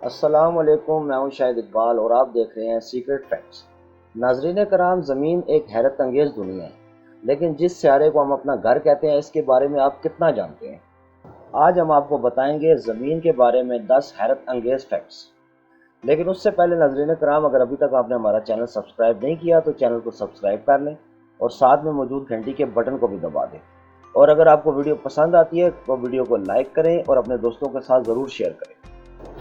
السلام علیکم، میں ہوں شاہد اقبال اور آپ دیکھ رہے ہیں سیکرٹ فیکٹس۔ ناظرین کرام، زمین ایک حیرت انگیز دنیا ہے، لیکن جس سیارے کو ہم اپنا گھر کہتے ہیں اس کے بارے میں آپ کتنا جانتے ہیں؟ آج ہم آپ کو بتائیں گے زمین کے بارے میں 10 حیرت انگیز فیکٹس۔ لیکن اس سے پہلے ناظرین کرام، اگر ابھی تک آپ نے ہمارا چینل سبسکرائب نہیں کیا تو چینل کو سبسکرائب کر لیں اور ساتھ میں موجود گھنٹی کے بٹن کو بھی دبا دیں، اور اگر آپ کو ویڈیو پسند آتی ہے تو ویڈیو کو لائک کریں اور اپنے دوستوں کے ساتھ ضرور شیئر کریں۔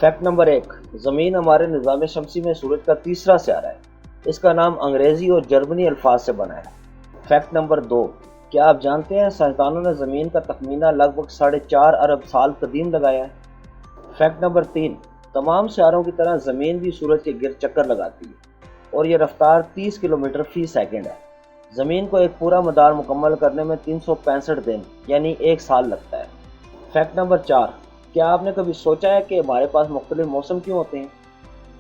فیکٹ نمبر 1، زمین ہمارے نظام شمسی میں سورج کا تیسرا سیارہ ہے۔ اس کا نام انگریزی اور جرمنی الفاظ سے بنا ہے۔ فیکٹ نمبر 2، کیا آپ جانتے ہیں سائنسدانوں نے زمین کا تخمینہ لگ بھگ 4.5 ارب سال قدیم لگایا ہے۔ فیکٹ نمبر 3، تمام سیاروں کی طرح زمین بھی سورج کے گرد چکر لگاتی ہے اور یہ رفتار 30 کلومیٹر فی سیکنڈ ہے۔ زمین کو ایک پورا مدار مکمل کرنے میں 365 دن یعنی 1 سال لگتا ہے۔ فیکٹ نمبر 4، کیا آپ نے کبھی سوچا ہے کہ ہمارے پاس مختلف موسم کیوں ہوتے ہیں؟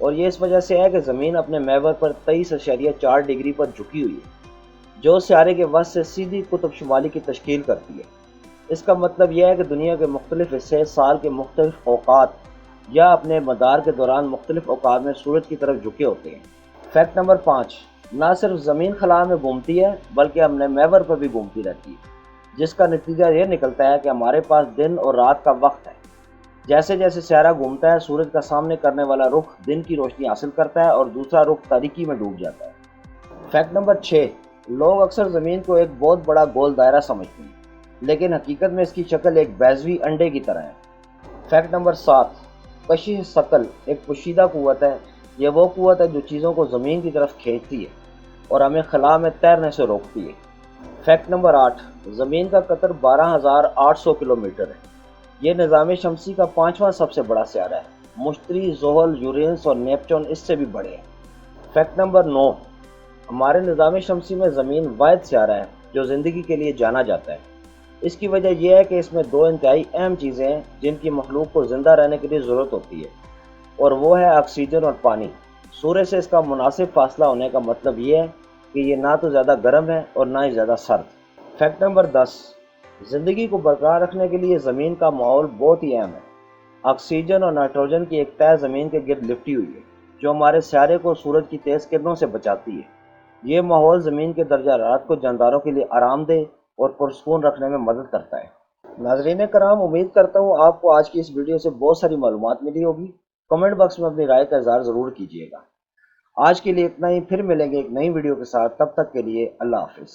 اور یہ اس وجہ سے ہے کہ زمین اپنے محور پر 23.4 ڈگری پر جھکی ہوئی ہے، جو سیارے کے وسط سے سیدھی قطب شمالی کی تشکیل کرتی ہے۔ اس کا مطلب یہ ہے کہ دنیا کے مختلف حصے سال کے مختلف اوقات یا اپنے مدار کے دوران مختلف اوقات میں سورج کی طرف جھکے ہوتے ہیں۔ فیکٹ نمبر 5، نہ صرف زمین خلا میں گھومتی ہے بلکہ اپنے محور پر بھی گھومتی رہتی ہے، جس کا نتیجہ یہ نکلتا ہے کہ ہمارے پاس دن اور رات کا وقت ہے۔ جیسے جیسے سیارہ گھومتا ہے، سورج کا سامنے کرنے والا رخ دن کی روشنی حاصل کرتا ہے اور دوسرا رخ تاریکی میں ڈوب جاتا ہے۔ فیکٹ نمبر 6، لوگ اکثر زمین کو ایک بہت بڑا گول دائرہ سمجھتے ہیں، لیکن حقیقت میں اس کی شکل ایک بیضوی انڈے کی طرح ہے۔ فیکٹ نمبر 7، کشش ثقل ایک پوشیدہ قوت ہے۔ یہ وہ قوت ہے جو چیزوں کو زمین کی طرف کھینچتی ہے اور ہمیں خلا میں تیرنے سے روکتی ہے۔ فیکٹ نمبر 8، زمین کا قطر 12,800 کلومیٹر ہے۔ یہ نظام شمسی کا 5واں سب سے بڑا سیارہ ہے۔ مشتری، زحل، یورینس اور نیپچون اس سے بھی بڑے ہیں۔ فیکٹ نمبر 9، ہمارے نظام شمسی میں زمین واحد سیارہ ہے جو زندگی کے لیے جانا جاتا ہے۔ اس کی وجہ یہ ہے کہ اس میں 2 انتہائی اہم چیزیں ہیں جن کی مخلوق کو زندہ رہنے کے لیے ضرورت ہوتی ہے، اور وہ ہے آکسیجن اور پانی۔ سورج سے اس کا مناسب فاصلہ ہونے کا مطلب یہ ہے کہ یہ نہ تو زیادہ گرم ہے اور نہ ہی زیادہ سرد۔ فیکٹ نمبر 10، زندگی کو برقرار رکھنے کے لیے زمین کا ماحول بہت ہی اہم ہے۔ آکسیجن اور نائٹروجن کی ایک تہہ زمین کے گرد لپٹی ہوئی ہے جو ہمارے سیارے کو سورج کی تیز کرنوں سے بچاتی ہے۔ یہ ماحول زمین کے درجہ حرارت کو جانداروں کے لیے آرام دہ اور پرسکون رکھنے میں مدد کرتا ہے۔ ناظرین کرام، امید کرتا ہوں آپ کو آج کی اس ویڈیو سے بہت ساری معلومات ملی ہوگی۔ کمنٹ باکس میں اپنی رائے کا اظہار ضرور کیجیے گا۔ آج کے لیے اتنا ہی، پھر ملیں گے ایک نئی ویڈیو کے ساتھ، تب تک کے لیے اللہ حافظ۔